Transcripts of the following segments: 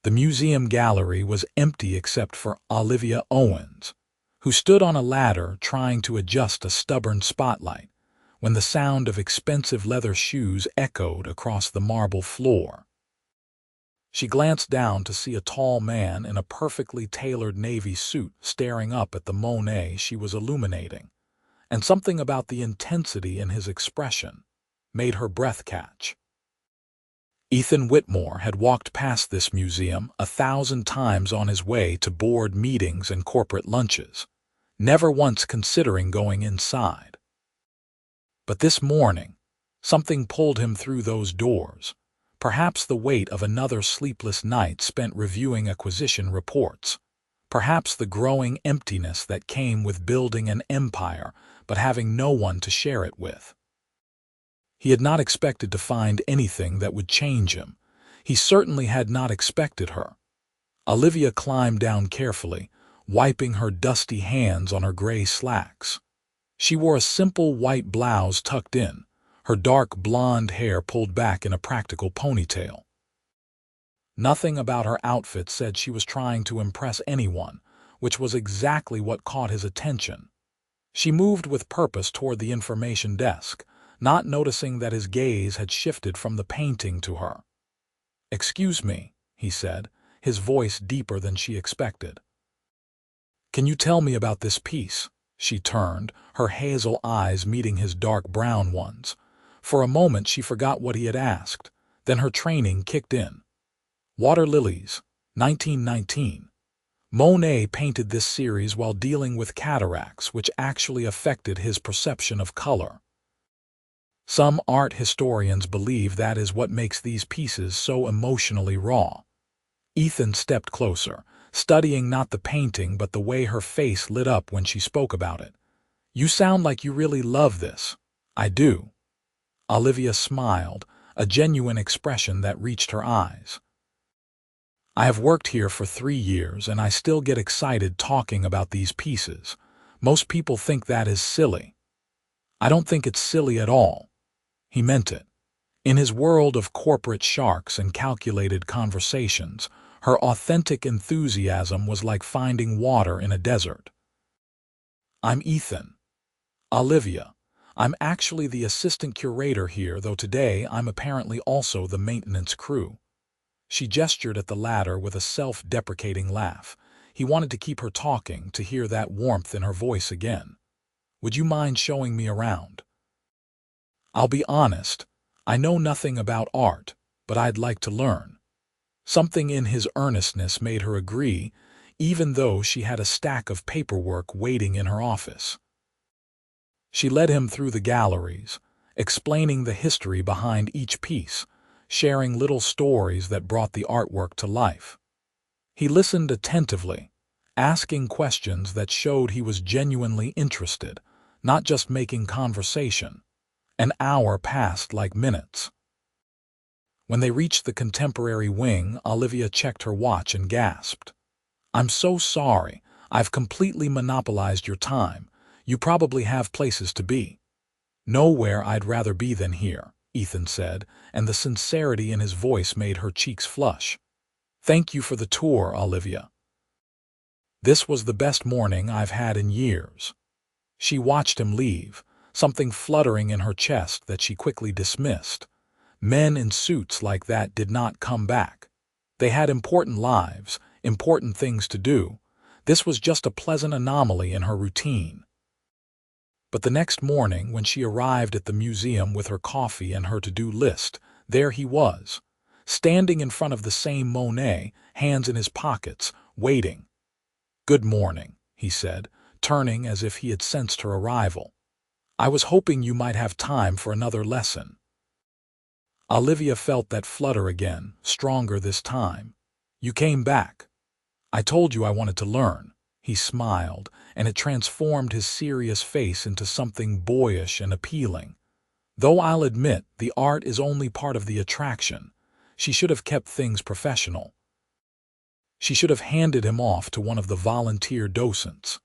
The museum gallery was empty except for Olivia Owens, who stood on a ladder trying to adjust a stubborn spotlight when the sound of expensive leather shoes echoed across the marble floor. She glanced down to see a tall man in a perfectly tailored navy suit staring up at the Monet she was illuminating, and something about the intensity in his expression made her breath catch. Ethan Whitmore had walked past this museum 1,000 times on his way to board meetings and corporate lunches, never once considering going inside. But this morning, something pulled him through those doors, perhaps the weight of another sleepless night spent reviewing acquisition reports, perhaps the growing emptiness that came with building an empire but having no one to share it with. He had not expected to find anything that would change him. He certainly had not expected her. Olivia climbed down carefully, wiping her dusty hands on her gray slacks. She wore a simple white blouse tucked in, her dark blonde hair pulled back in a practical ponytail. Nothing about her outfit said she was trying to impress anyone, which was exactly what caught his attention. She moved with purpose toward the information desk, not noticing that his gaze had shifted from the painting to her. "Excuse me," he said, his voice deeper than she expected. "Can you tell me about this piece?" She turned, her hazel eyes meeting his dark brown ones. For a moment she forgot what he had asked, then her training kicked in. Water Lilies, 1919. Monet painted this series while dealing with cataracts, which actually affected his perception of color. Some art historians believe that is what makes these pieces so emotionally raw. Ethan stepped closer, studying not the painting but the way her face lit up when she spoke about it. "You sound like you really love this." "I do." Olivia smiled, a genuine expression that reached her eyes. "I have worked here for 3 years and I still get excited talking about these pieces. Most people think that is silly. I don't think it's silly at all." He meant it. In his world of corporate sharks and calculated conversations, her authentic enthusiasm was like finding water in a desert. "I'm Ethan." "Olivia. I'm actually the assistant curator here, though today I'm apparently also the maintenance crew." She gestured at the ladder with a self-deprecating laugh. He wanted to keep her talking, to hear that warmth in her voice again. "Would you mind showing me around?" "I'll be honest, I know nothing about art, but I'd like to learn." Something in his earnestness made her agree, even though she had a stack of paperwork waiting in her office. She led him through the galleries, explaining the history behind each piece, sharing little stories that brought the artwork to life. He listened attentively, asking questions that showed he was genuinely interested, not just making conversation. An hour passed like minutes. When they reached the contemporary wing, Olivia checked her watch and gasped. "I'm so sorry. I've completely monopolized your time. You probably have places to be." "Nowhere I'd rather be than here," Ethan said, and the sincerity in his voice made her cheeks flush. "Thank you for the tour, Olivia. This was the best morning I've had in years." She watched him leave, something fluttering in her chest that she quickly dismissed. Men in suits like that did not come back. They had important lives, important things to do. This was just a pleasant anomaly in her routine. But the next morning, when she arrived at the museum with her coffee and her to-do list, there he was, standing in front of the same Monet, hands in his pockets, waiting. "Good morning," he said, turning as if he had sensed her arrival. "I was hoping you might have time for another lesson." Olivia felt that flutter again, stronger this time. "You came back." "I told you I wanted to learn." He smiled, and it transformed his serious face into something boyish and appealing. "Though I'll admit, the art is only part of the attraction." She should have kept things professional. She should have handed him off to one of the volunteer docents.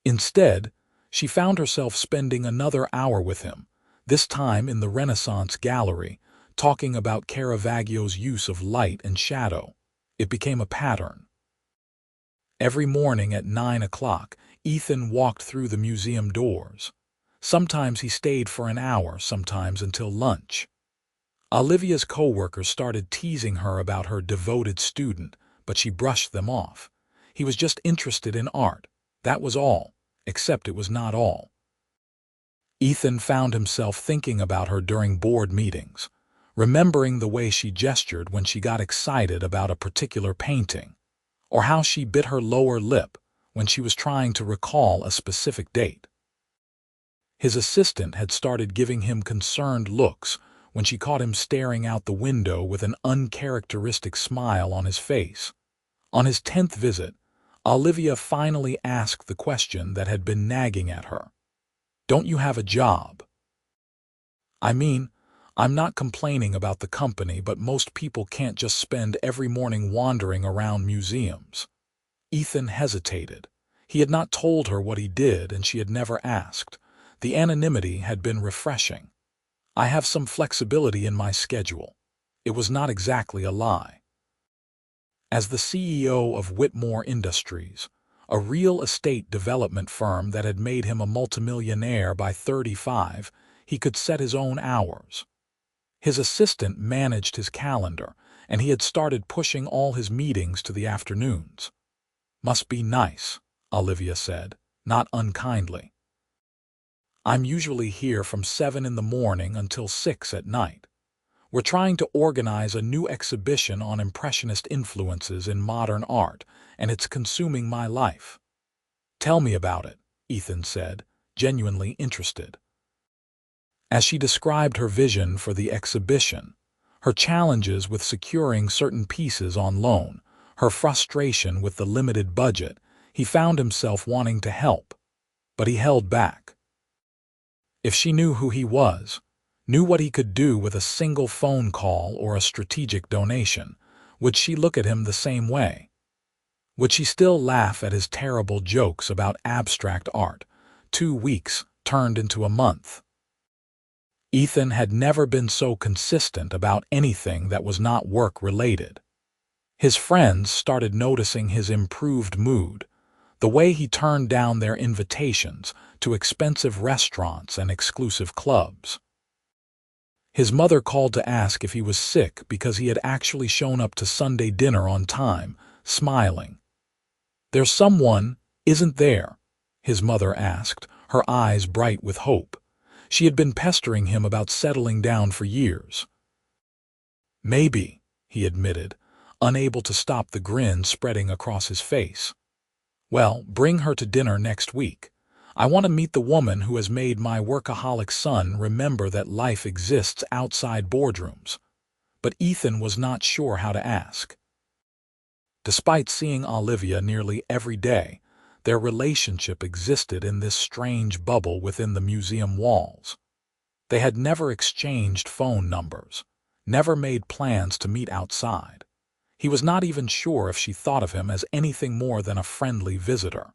Instead, she found herself spending another hour with him, this time in the Renaissance gallery, talking about Caravaggio's use of light and shadow. It became a pattern. Every morning at 9 o'clock, Ethan walked through the museum doors. Sometimes he stayed for an hour, sometimes until lunch. Olivia's co-workers started teasing her about her devoted student, but she brushed them off. He was just interested in art. That was all, except it was not all. Ethan found himself thinking about her during board meetings, remembering the way she gestured when she got excited about a particular painting, or how she bit her lower lip when she was trying to recall a specific date. His assistant had started giving him concerned looks when she caught him staring out the window with an uncharacteristic smile on his face. On his 10th visit, Olivia finally asked the question that had been nagging at her. "Don't you have a job?" "I mean, I'm not complaining about the company, but most people can't just spend every morning wandering around museums." Ethan hesitated. He had not told her what he did, and she had never asked. The anonymity had been refreshing. "I have some flexibility in my schedule." It was not exactly a lie. As the CEO of Whitmore Industries, a real estate development firm that had made him a multimillionaire by 35, he could set his own hours. His assistant managed his calendar, and he had started pushing all his meetings to the afternoons. "Must be nice," Olivia said, not unkindly. "I'm usually here from 7 in the morning until 6 at night. We're trying to organize a new exhibition on Impressionist influences in modern art, and it's consuming my life." "Tell me about it," Ethan said, genuinely interested. As she described her vision for the exhibition, her challenges with securing certain pieces on loan, her frustration with the limited budget, he found himself wanting to help, but he held back. If she knew who he was, knew what he could do with a single phone call or a strategic donation, would she look at him the same way? Would she still laugh at his terrible jokes about abstract art? 2 weeks turned into a month. Ethan had never been so consistent about anything that was not work-related. His friends started noticing his improved mood, the way he turned down their invitations to expensive restaurants and exclusive clubs. His mother called to ask if he was sick because he had actually shown up to Sunday dinner on time, smiling. "There's someone, isn't there?" his mother asked, her eyes bright with hope. She had been pestering him about settling down for years. "Maybe," he admitted, unable to stop the grin spreading across his face. "Well, bring her to dinner next week. I want to meet the woman who has made my workaholic son remember that life exists outside boardrooms." But Ethan was not sure how to ask. Despite seeing Olivia nearly every day, their relationship existed in this strange bubble within the museum walls. They had never exchanged phone numbers, never made plans to meet outside. He was not even sure if she thought of him as anything more than a friendly visitor.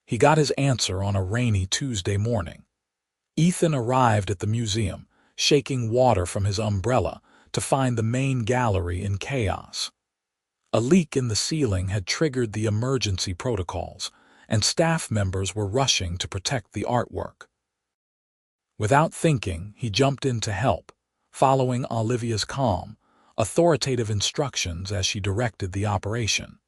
He got his answer on a rainy Tuesday morning. Ethan arrived at the museum, shaking water from his umbrella, to find the main gallery in chaos. A leak in the ceiling had triggered the emergency protocols, and staff members were rushing to protect the artwork. Without thinking, he jumped in to help, following Olivia's calm, authoritative instructions as she directed the operation.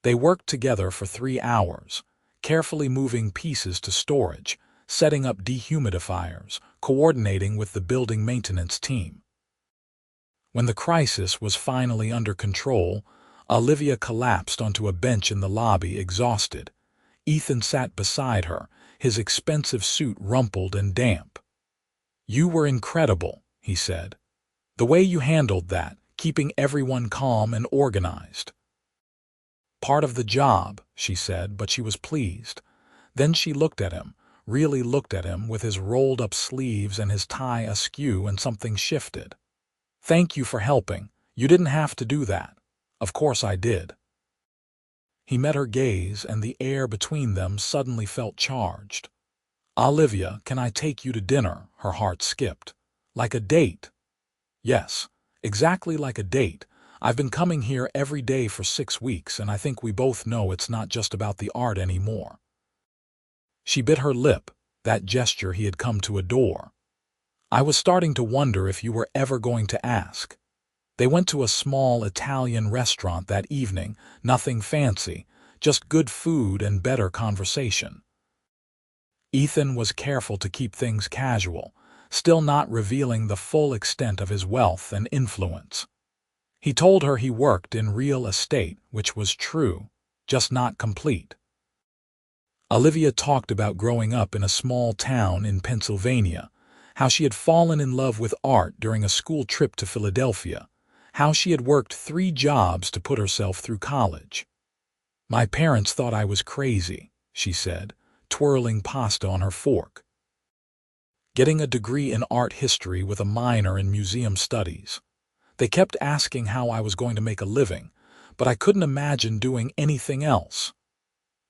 They worked together for 3 hours, carefully moving pieces to storage, setting up dehumidifiers, coordinating with the building maintenance team. When the crisis was finally under control, Olivia collapsed onto a bench in the lobby, exhausted. Ethan sat beside her, his expensive suit rumpled and damp. "You were incredible," he said. "The way you handled that, keeping everyone calm and organized." "Part of the job," she said, but she was pleased. Then she looked at him, really looked at him, with his rolled-up sleeves and his tie askew, and something shifted. "Thank you for helping. You didn't have to do that." "Of course I did." He met her gaze, and the air between them suddenly felt charged. "Olivia, can I take you to dinner?" Her heart skipped. "Like a date?" "Yes, exactly like a date. I've been coming here every day for 6 weeks, and I think we both know it's not just about the art anymore." She bit her lip, that gesture he had come to adore. "I was starting to wonder if you were ever going to ask." They went to a small Italian restaurant that evening, nothing fancy, just good food and better conversation. Ethan was careful to keep things casual, still not revealing the full extent of his wealth and influence. He told her he worked in real estate, which was true, just not complete. Olivia talked about growing up in a small town in Pennsylvania, how she had fallen in love with art during a school trip to Philadelphia, how she had worked 3 jobs to put herself through college. "My parents thought I was crazy," she said, twirling pasta on her fork. "Getting a degree in art history with a minor in museum studies. They kept asking how I was going to make a living, but I couldn't imagine doing anything else."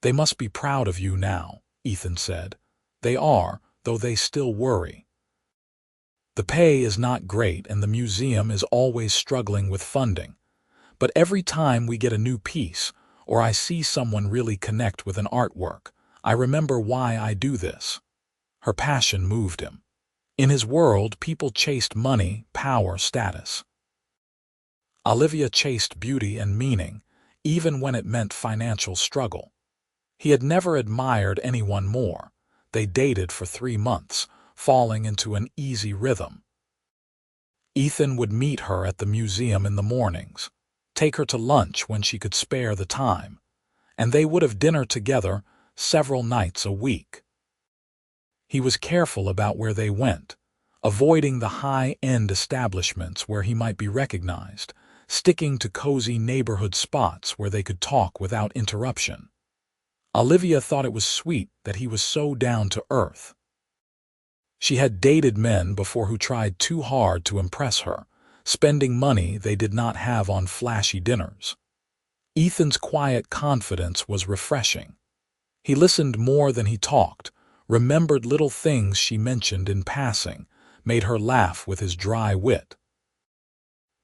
"They must be proud of you now," Ethan said. "They are, though they still worry. The pay is not great and the museum is always struggling with funding. But every time we get a new piece, or I see someone really connect with an artwork, I remember why I do this." Her passion moved him. In his world, people chased money, power, status. Olivia chased beauty and meaning, even when it meant financial struggle. He had never admired anyone more. They dated for 3 months, falling into an easy rhythm. Ethan would meet her at the museum in the mornings, take her to lunch when she could spare the time, and they would have dinner together several nights a week. He was careful about where they went, avoiding the high-end establishments where he might be recognized, sticking to cozy neighborhood spots where they could talk without interruption. Olivia thought it was sweet that he was so down to earth. She had dated men before who tried too hard to impress her, spending money they did not have on flashy dinners. Ethan's quiet confidence was refreshing. He listened more than he talked, remembered little things she mentioned in passing, made her laugh with his dry wit.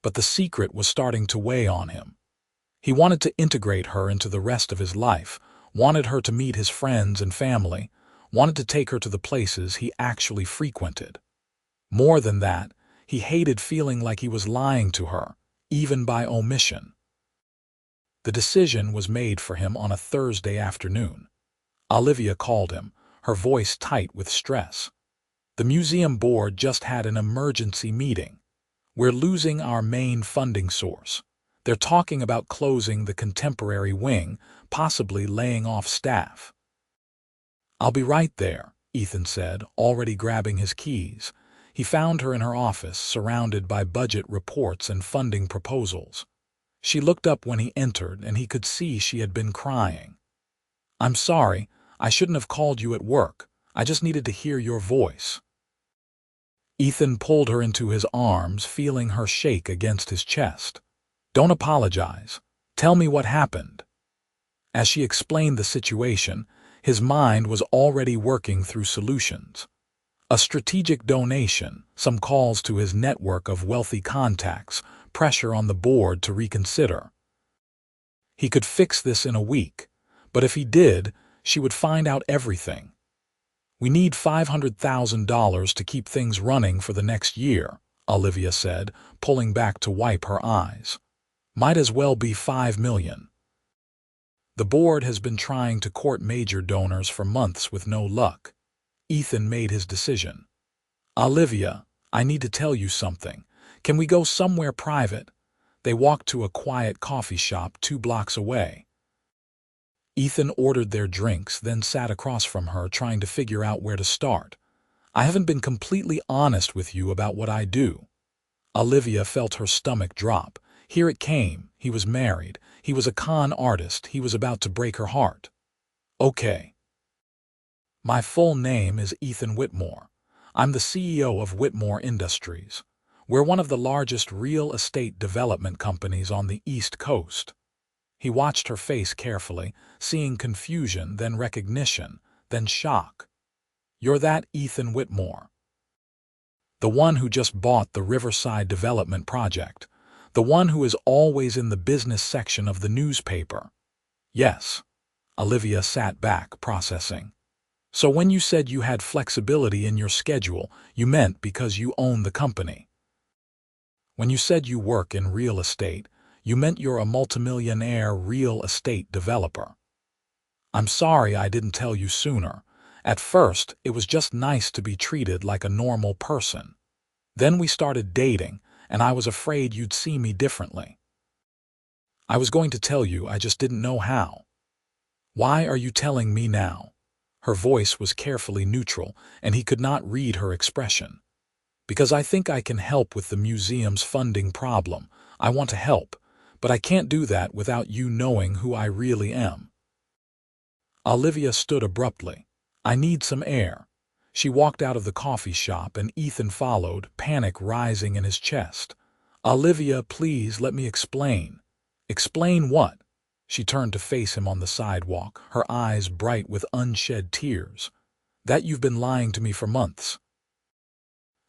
But the secret was starting to weigh on him. He wanted to integrate her into the rest of his life, wanted her to meet his friends and family, wanted to take her to the places he actually frequented. More than that, he hated feeling like he was lying to her, even by omission. The decision was made for him on a Thursday afternoon. Olivia called him, her voice tight with stress. "The museum board just had an emergency meeting. We're losing our main funding source. They're talking about closing the contemporary wing, possibly laying off staff." "I'll be right there," Ethan said, already grabbing his keys. He found her in her office, surrounded by budget reports and funding proposals. She looked up when he entered, and he could see she had been crying. "I'm sorry, I shouldn't have called you at work. I just needed to hear your voice." Ethan pulled her into his arms, feeling her shake against his chest. "Don't apologize. Tell me what happened." As she explained the situation, his mind was already working through solutions. A strategic donation, some calls to his network of wealthy contacts, pressure on the board to reconsider. He could fix this in a week, but if he did, she would find out everything. "We need $500,000 to keep things running for the next year," Olivia said, pulling back to wipe her eyes. "Might as well be $5 million. The board has been trying to court major donors for months with no luck." Ethan made his decision. "Olivia, I need to tell you something. Can we go somewhere private?" They walked to a quiet coffee shop 2 blocks away. Ethan ordered their drinks, then sat across from her, trying to figure out where to start. "I haven't been completely honest with you about what I do." Olivia felt her stomach drop. Here it came. He was married. He was a con artist. He was about to break her heart. "Okay. My full name is Ethan Whitmore. I'm the CEO of Whitmore Industries. We're one of the largest real estate development companies on the East Coast." He watched her face carefully, seeing confusion, then recognition, then shock. "You're that Ethan Whitmore? The one who just bought the Riverside Development Project, The one who is always in the business section of the newspaper. Yes. Olivia sat back, processing. So when you said you had flexibility in your schedule, you meant because you own the company. When you said you work in real estate, you meant you're a multimillionaire real estate developer. I'm sorry I didn't tell you sooner. At first, it was just nice to be treated like a normal person. Then we started dating, and I was afraid you'd see me differently. I was going to tell you, I just didn't know how. Why are you telling me now? Her voice was carefully neutral, and he could not read her expression. Because I think I can help with the museum's funding problem. I want to help, but I can't do that without you knowing who I really am. Olivia stood abruptly. I need some air. She walked out of the coffee shop, and Ethan followed, panic rising in his chest. Olivia, please let me explain. Explain what? She turned to face him on the sidewalk, her eyes bright with unshed tears. That you've been lying to me for months.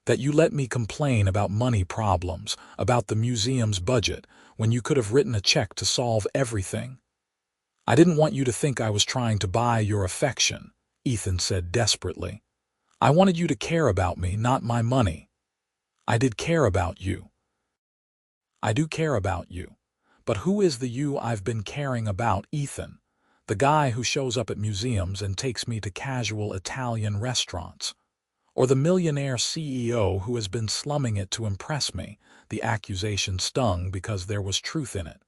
That you let me complain about money problems, about the museum's budget, when you could have written a check to solve everything. I didn't want you to think I was trying to buy your affection, Ethan said desperately. I wanted you to care about me, not my money. I did care about you. I do care about you. But who is the you I've been caring about, Ethan? The guy who shows up at museums and takes me to casual Italian restaurants? Or the millionaire CEO who has been slumming it to impress me? The accusation stung because there was truth in it.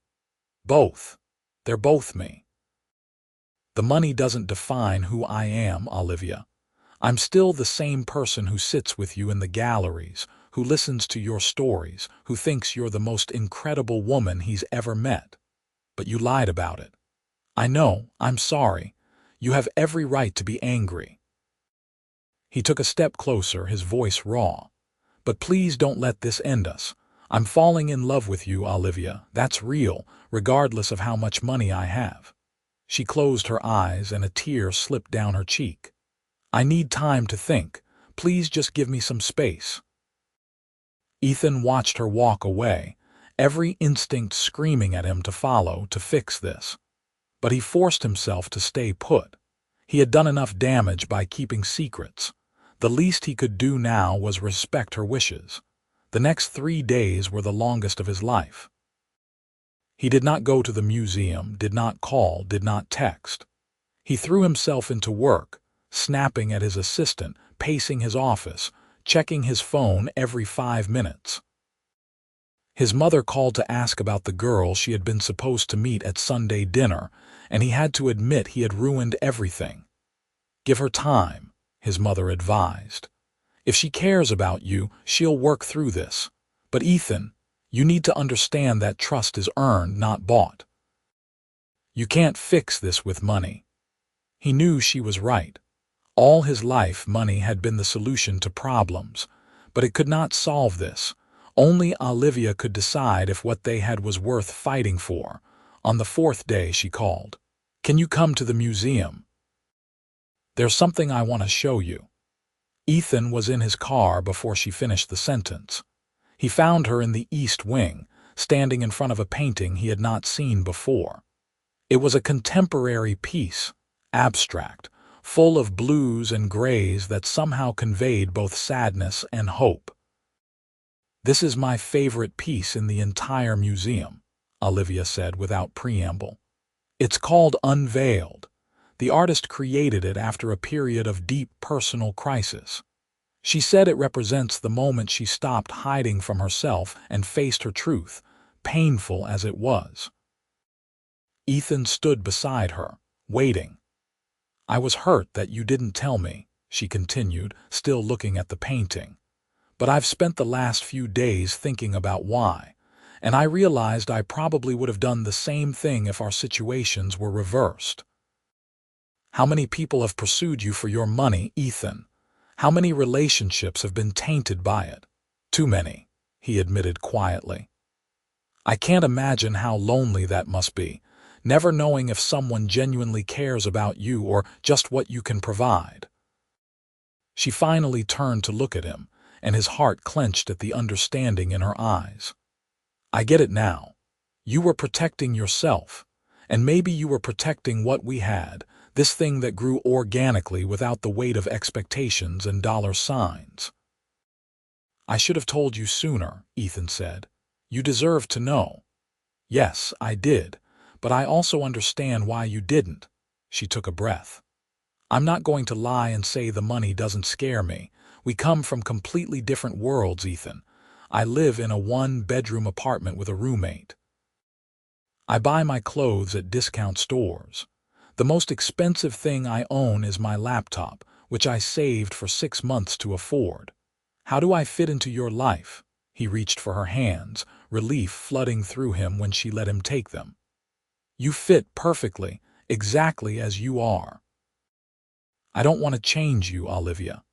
Both. They're both me. The money doesn't define who I am, Olivia. I'm still the same person who sits with you in the galleries, who listens to your stories, who thinks you're the most incredible woman he's ever met. But you lied about it. I know, I'm sorry. You have every right to be angry. He took a step closer, his voice raw. But please don't let this end us. I'm falling in love with you, Olivia. That's real, regardless of how much money I have. She closed her eyes and a tear slipped down her cheek. I need time to think. Please just give me some space. Ethan watched her walk away, every instinct screaming at him to follow, to fix this. But he forced himself to stay put. He had done enough damage by keeping secrets. The least he could do now was respect her wishes. The next 3 days were the longest of his life. He did not go to the museum, did not call, did not text. He threw himself into work, snapping at his assistant, pacing his office, checking his phone every 5 minutes. His mother called to ask about the girl she had been supposed to meet at Sunday dinner, and he had to admit he had ruined everything. Give her time, his mother advised. If she cares about you, she'll work through this. But Ethan, you need to understand that trust is earned, not bought. You can't fix this with money. He knew she was right. All his life, money had been the solution to problems, but it could not solve this. Only Olivia could decide if what they had was worth fighting for. On the 4th day, she called. Can you come to the museum? There's something I want to show you. Ethan was in his car before she finished the sentence. He found her in the East Wing, standing in front of a painting he had not seen before. It was a contemporary piece, abstract, full of blues and grays that somehow conveyed both sadness and hope. This is my favorite piece in the entire museum, Olivia said without preamble. It's called Unveiled. The artist created it after a period of deep personal crisis. She said it represents the moment she stopped hiding from herself and faced her truth, painful as it was. Ethan stood beside her, waiting. I was hurt that you didn't tell me, she continued, still looking at the painting. But I've spent the last few days thinking about why, and I realized I probably would have done the same thing if our situations were reversed. How many people have pursued you for your money, Ethan? How many relationships have been tainted by it? Too many, he admitted quietly. I can't imagine how lonely that must be, never knowing if someone genuinely cares about you or just what you can provide. She finally turned to look at him, and his heart clenched at the understanding in her eyes. I get it now. You were protecting yourself, and maybe you were protecting what we had, this thing that grew organically without the weight of expectations and dollar signs. I should have told you sooner, Ethan said. You deserve to know. Yes, I did, but I also understand why you didn't. She took a breath. I'm not going to lie and say the money doesn't scare me. We come from completely different worlds, Ethan. I live in a one-bedroom apartment with a roommate. I buy my clothes at discount stores. The most expensive thing I own is my laptop, which I saved for 6 months to afford. How do I fit into your life? He reached for her hands, relief flooding through him when she let him take them. You fit perfectly, exactly as you are. I don't want to change you, Olivia.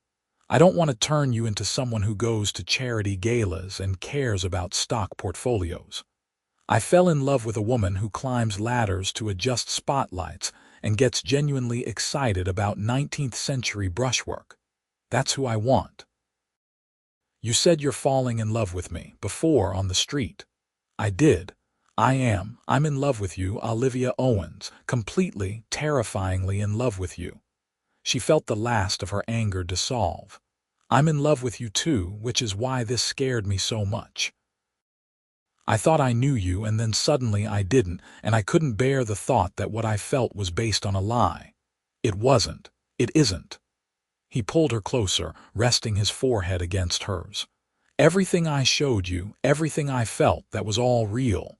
I don't want to turn you into someone who goes to charity galas and cares about stock portfolios. I fell in love with a woman who climbs ladders to adjust spotlights and gets genuinely excited about 19th century brushwork. That's who I want. You said you're falling in love with me before on the street. I did. I'm in love with you, Olivia Owens, completely, terrifyingly in love with you. She felt the last of her anger dissolve. I'm in love with you too, which is why this scared me so much. I thought I knew you, and then suddenly I didn't, and I couldn't bear the thought that what I felt was based on a lie. It wasn't. It isn't. He pulled her closer, resting his forehead against hers. Everything I showed you, everything I felt, that was all real.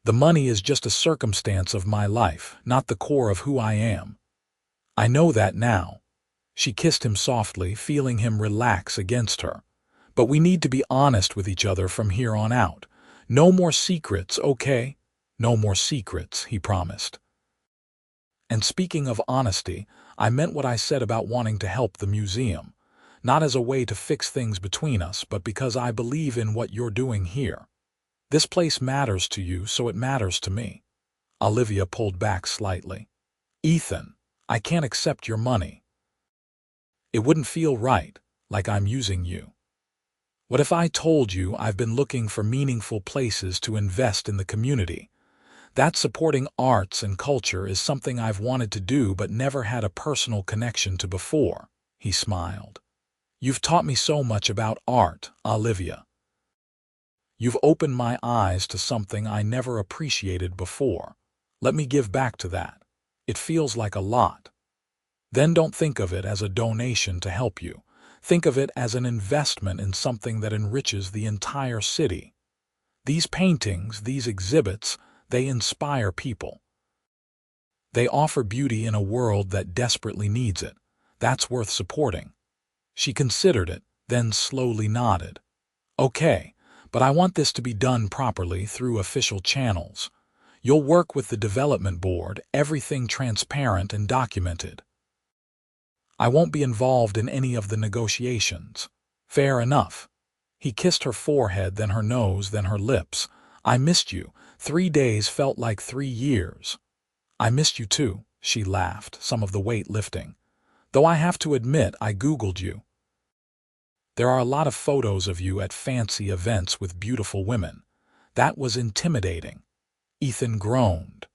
The money is just a circumstance of my life, not the core of who I am. I know that now. She kissed him softly, feeling him relax against her. But we need to be honest with each other from here on out. No more secrets, okay? No more secrets, he promised. And speaking of honesty, I meant what I said about wanting to help the museum. Not as a way to fix things between us, but because I believe in what you're doing here. This place matters to you, so it matters to me. Olivia pulled back slightly. Ethan, I can't accept your money. It wouldn't feel right, like I'm using you. What if I told you I've been looking for meaningful places to invest in the community? That supporting arts and culture is something I've wanted to do but never had a personal connection to before, he smiled. You've taught me so much about art, Olivia. You've opened my eyes to something I never appreciated before. Let me give back to that. It feels like a lot. Then don't think of it as a donation to help you. Think of it as an investment in something that enriches the entire city. These paintings, these exhibits, they inspire people. They offer beauty in a world that desperately needs it. That's worth supporting. She considered it, then slowly nodded. Okay, but I want this to be done properly through official channels. You'll work with the development board, everything transparent and documented. I won't be involved in any of the negotiations. Fair enough. He kissed her forehead, then her nose, then her lips. I missed you. 3 days felt like 3 years. I missed you too, she laughed, some of the weight lifting. Though I have to admit, I Googled you. There are a lot of photos of you at fancy events with beautiful women. That was intimidating. Ethan groaned.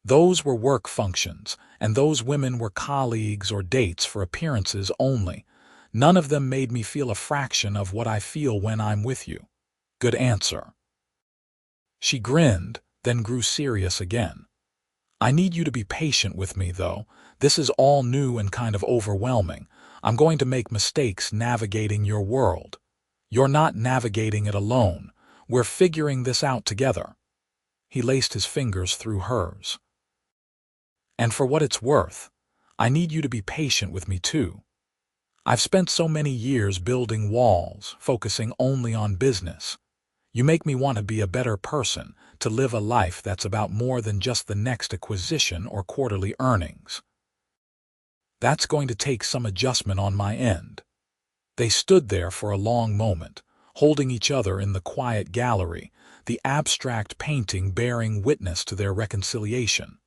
Those were work functions, and those women were colleagues or dates for appearances only. None of them made me feel a fraction of what I feel when I'm with you. Good answer. She grinned, then grew serious again. I need you to be patient with me, though. This is all new and kind of overwhelming. I'm going to make mistakes navigating your world. You're not navigating it alone. We're figuring this out together. He laced his fingers through hers. And for what it's worth, I need you to be patient with me too. I've spent so many years building walls, focusing only on business. You make me want to be a better person, to live a life that's about more than just the next acquisition or quarterly earnings. That's going to take some adjustment on my end. They stood there for a long moment, holding each other in the quiet gallery, the abstract painting bearing witness to their reconciliation.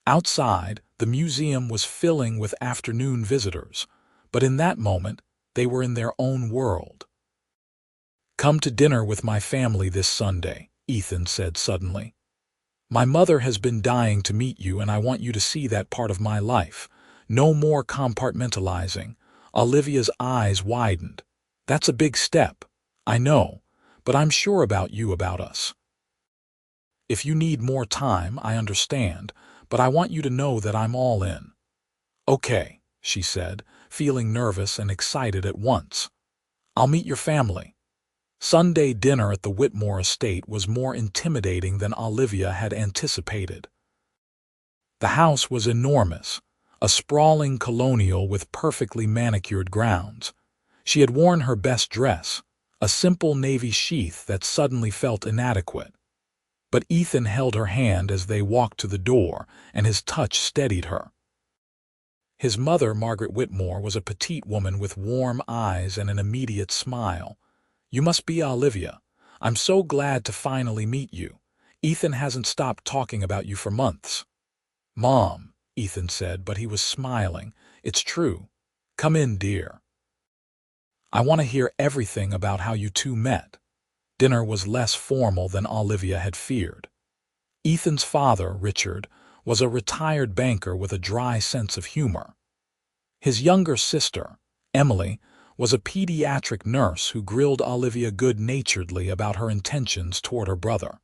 Outside, the museum was filling with afternoon visitors, but in that moment, they were in their own world. "Come to dinner with my family this Sunday," Ethan said suddenly. "My mother has been dying to meet you, and I want you to see that part of my life. No more compartmentalizing." Olivia's eyes widened. "That's a big step. I know, but I'm sure about you, about us. If you need more time, I understand, but I want you to know that I'm all in." "Okay," she said, feeling nervous and excited at once. "I'll meet your family." Sunday dinner at the Whitmore estate was more intimidating than Olivia had anticipated. The house was enormous, a sprawling colonial with perfectly manicured grounds. She had worn her best dress, a simple navy sheath that suddenly felt inadequate. But Ethan held her hand as they walked to the door, and his touch steadied her. His mother, Margaret Whitmore, was a petite woman with warm eyes and an immediate smile. "You must be Olivia. I'm so glad to finally meet you. Ethan hasn't stopped talking about you for months." "Mom," Ethan said, but he was smiling. "It's true. Come in, dear. I want to hear everything about how you two met." Dinner was less formal than Olivia had feared. Ethan's father, Richard, was a retired banker with a dry sense of humor. His younger sister, Emily, was a pediatric nurse who grilled Olivia good-naturedly about her intentions toward her brother.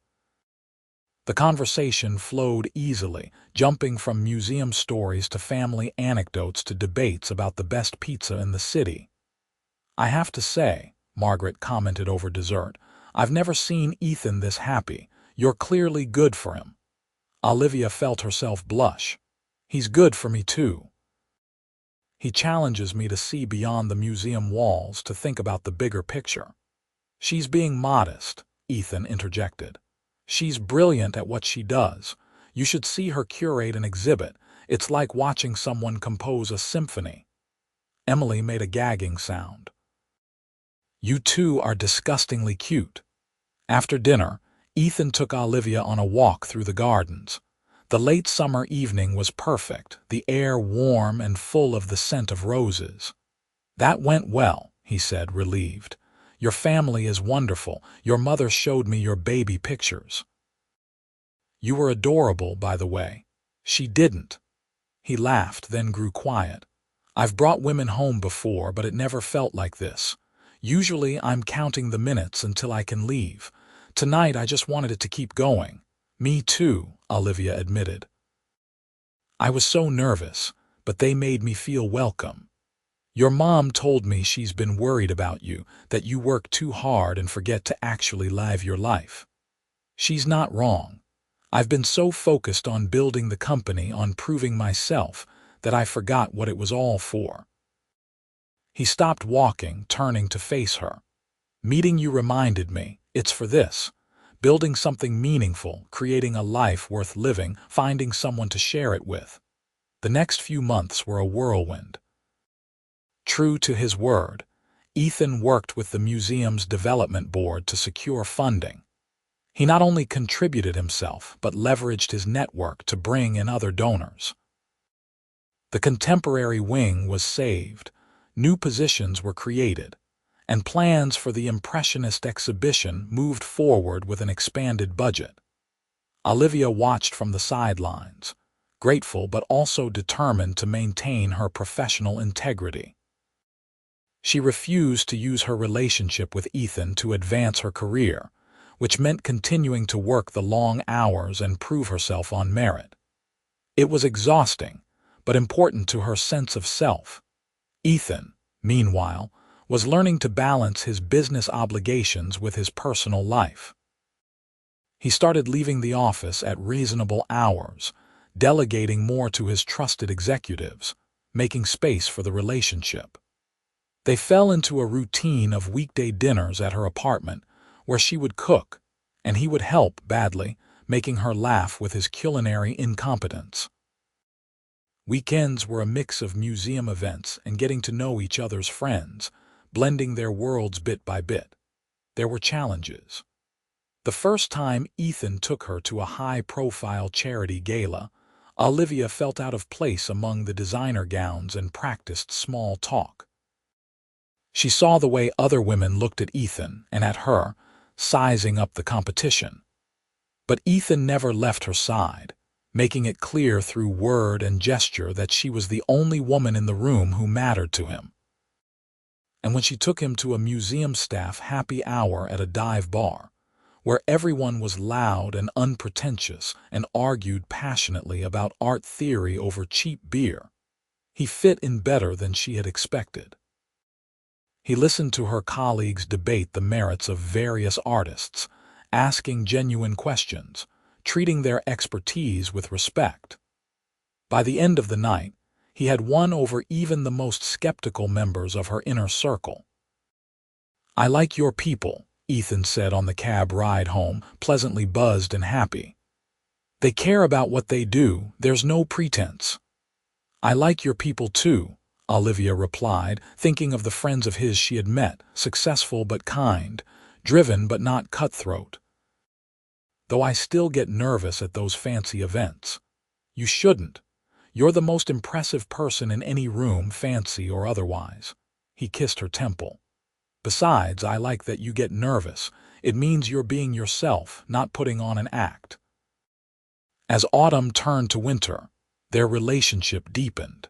The conversation flowed easily, jumping from museum stories to family anecdotes to debates about the best pizza in the city. "I have to say," Margaret commented over dessert, "I've never seen Ethan this happy. You're clearly good for him." Olivia felt herself blush. "He's good for me too. He challenges me to see beyond the museum walls, to think about the bigger picture." "She's being modest," Ethan interjected. "She's brilliant at what she does. You should see her curate an exhibit. It's like watching someone compose a symphony." Emily made a gagging sound. "You two are disgustingly cute." After dinner, Ethan took Olivia on a walk through the gardens. The late summer evening was perfect, the air warm and full of the scent of roses. "That went well," he said, relieved. "Your family is wonderful. Your mother showed me your baby pictures." "You were adorable, by the way." "She didn't." He laughed, then grew quiet. "I've brought women home before, but it never felt like this. Usually I'm counting the minutes until I can leave. Tonight I just wanted it to keep going." "Me too," Olivia admitted. "I was so nervous, but they made me feel welcome. Your mom told me she's been worried about you, that you work too hard and forget to actually live your life. She's not wrong. I've been so focused on building the company, on proving myself, that I forgot what it was all for." He stopped walking, turning to face her. "Meeting you reminded me, it's for this. Building something meaningful, creating a life worth living, finding someone to share it with." The next few months were a whirlwind. True to his word, Ethan worked with the museum's development board to secure funding. He not only contributed himself, but leveraged his network to bring in other donors. The contemporary wing was saved, new positions were created, and plans for the Impressionist exhibition moved forward with an expanded budget. Olivia watched from the sidelines, grateful but also determined to maintain her professional integrity. She refused to use her relationship with Ethan to advance her career, which meant continuing to work the long hours and prove herself on merit. It was exhausting, but important to her sense of self. Ethan, meanwhile, was learning to balance his business obligations with his personal life. He started leaving the office at reasonable hours, delegating more to his trusted executives, making space for the relationship. They fell into a routine of weekday dinners at her apartment, where she would cook, and he would help badly, making her laugh with his culinary incompetence. Weekends were a mix of museum events and getting to know each other's friends, blending their worlds bit by bit. There were challenges. The first time Ethan took her to a high-profile charity gala, Olivia felt out of place among the designer gowns and practiced small talk. She saw the way other women looked at Ethan and at her, sizing up the competition. But Ethan never left her side, making it clear through word and gesture that she was the only woman in the room who mattered to him. And when she took him to a museum staff happy hour at a dive bar, where everyone was loud and unpretentious and argued passionately about art theory over cheap beer, he fit in better than she had expected. He listened to her colleagues debate the merits of various artists, asking genuine questions, treating their expertise with respect. By the end of the night, he had won over even the most skeptical members of her inner circle. "I like your people," Ethan said on the cab ride home, pleasantly buzzed and happy. "They care about what they do, there's no pretense." "I like your people too," Olivia replied, thinking of the friends of his she had met, successful but kind, driven but not cutthroat. "Though I still get nervous at those fancy events." "You shouldn't. You're the most impressive person in any room, fancy or otherwise." He kissed her temple. "Besides, I like that you get nervous. It means you're being yourself, not putting on an act." As autumn turned to winter, their relationship deepened.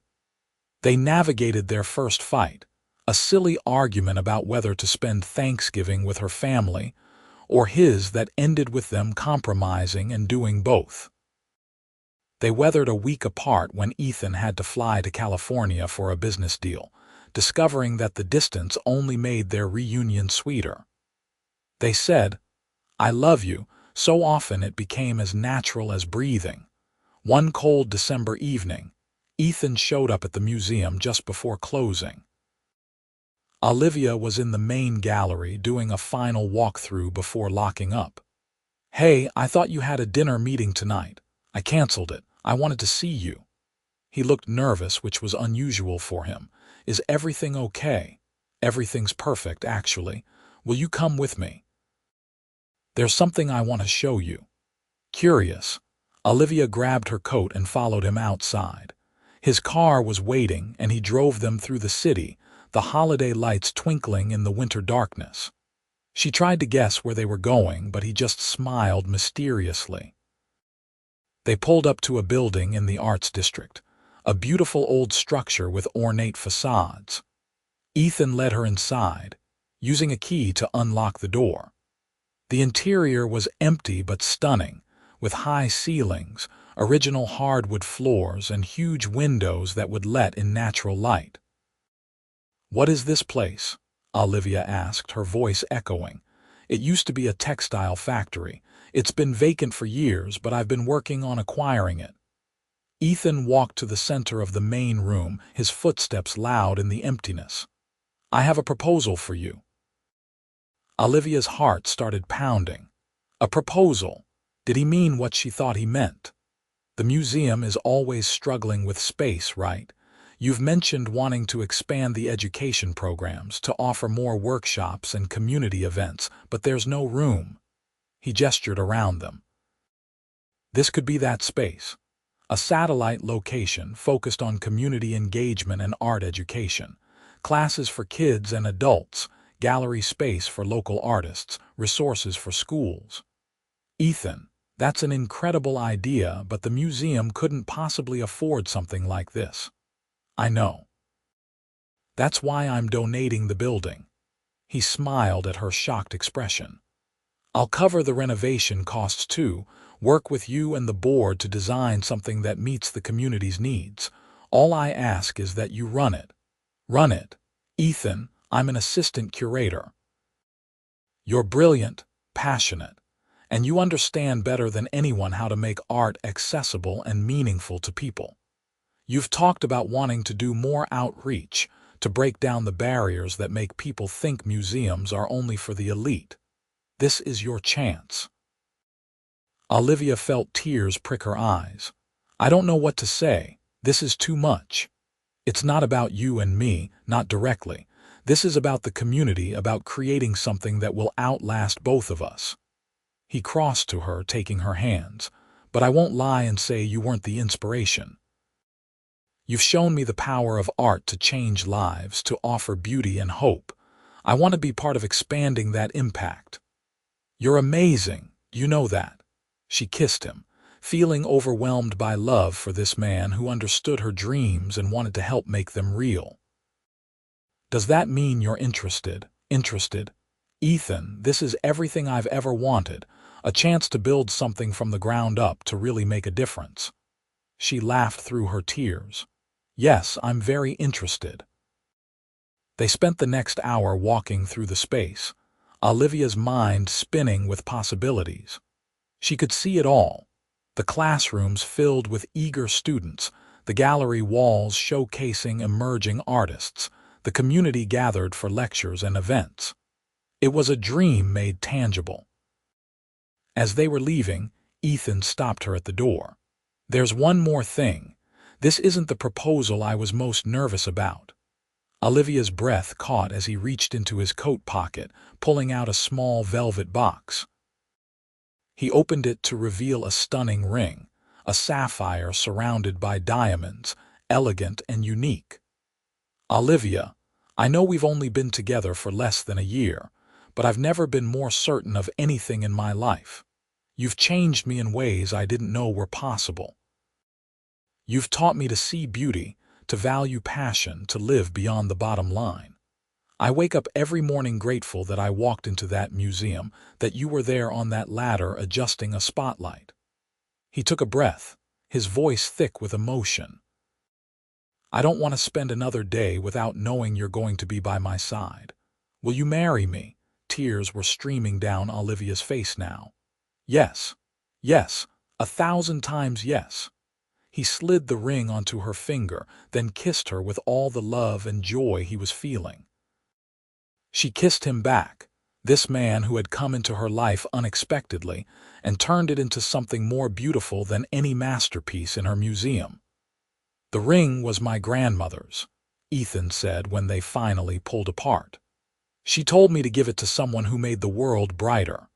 They navigated their first fight, a silly argument about whether to spend Thanksgiving with her family, or his that ended with them compromising and doing both. They weathered a week apart when Ethan had to fly to California for a business deal, discovering that the distance only made their reunion sweeter. They said, "I love you," so often it became as natural as breathing. One cold December evening, Ethan showed up at the museum just before closing. Olivia was in the main gallery doing a final walkthrough before locking up. "Hey, I thought you had a dinner meeting tonight. I canceled it. I wanted to see you." He looked nervous, which was unusual for him. "Is everything okay?" "Everything's perfect, actually. Will you come with me?" "There's something I want to show you." Curious, Olivia grabbed her coat and followed him outside. His car was waiting, and he drove them through the city, the holiday lights twinkling in the winter darkness. She tried to guess where they were going, but he just smiled mysteriously. They pulled up to a building in the Arts District, a beautiful old structure with ornate facades. Ethan led her inside, using a key to unlock the door. The interior was empty but stunning, with high ceilings, original hardwood floors, and huge windows that would let in natural light. "What is this place?" Olivia asked, her voice echoing. "It used to be a textile factory. It's been vacant for years, but I've been working on acquiring it." Ethan walked to the center of the main room, his footsteps loud in the emptiness. "I have a proposal for you." Olivia's heart started pounding. A proposal? Did he mean what she thought he meant? The museum is always struggling with space, right? You've mentioned wanting to expand the education programs, to offer more workshops and community events, but there's no room. He gestured around them. "This could be that space. A satellite location focused on community engagement and art education. Classes for kids and adults, gallery space for local artists, resources for schools." "Ethan, that's an incredible idea, but the museum couldn't possibly afford something like this." "I know. That's why I'm donating the building." He smiled at her shocked expression. "I'll cover the renovation costs too, work with you and the board to design something that meets the community's needs. All I ask is that you run it." "Run it? Ethan, I'm an assistant curator." "You're brilliant, passionate, and you understand better than anyone how to make art accessible and meaningful to people. You've talked about wanting to do more outreach, to break down the barriers that make people think museums are only for the elite. This is your chance." Olivia felt tears prick her eyes. "I don't know what to say. This is too much. It's not about you and me, not directly. This is about the community, about creating something that will outlast both of us." He crossed to her, taking her hands. "But I won't lie and say you weren't the inspiration." You've shown me the power of art to change lives, to offer beauty and hope. I want to be part of expanding that impact. You're amazing, you know that. She kissed him, feeling overwhelmed by love for this man who understood her dreams and wanted to help make them real. Does that mean you're interested? Interested? Ethan, this is everything I've ever wanted, a chance to build something from the ground up to really make a difference. She laughed through her tears. Yes, I'm very interested. They spent the next hour walking through the space, Olivia's mind spinning with possibilities. She could see it all. The classrooms filled with eager students, the gallery walls showcasing emerging artists, the community gathered for lectures and events. It was a dream made tangible. As they were leaving, Ethan stopped her at the door. There's one more thing. This isn't the proposal I was most nervous about. Olivia's breath caught as he reached into his coat pocket, pulling out a small velvet box. He opened it to reveal a stunning ring, a sapphire surrounded by diamonds, elegant and unique. Olivia, I know we've only been together for less than a year, but I've never been more certain of anything in my life. You've changed me in ways I didn't know were possible. You've taught me to see beauty, to value passion, to live beyond the bottom line. I wake up every morning grateful that I walked into that museum, that you were there on that ladder adjusting a spotlight. He took a breath, his voice thick with emotion. I don't want to spend another day without knowing you're going to be by my side. Will you marry me? Tears were streaming down Olivia's face now. Yes, yes, 1,000 times yes. He slid the ring onto her finger, then kissed her with all the love and joy he was feeling. She kissed him back, this man who had come into her life unexpectedly and turned it into something more beautiful than any masterpiece in her museum. The ring was my grandmother's, Ethan said when they finally pulled apart. She told me to give it to someone who made the world brighter.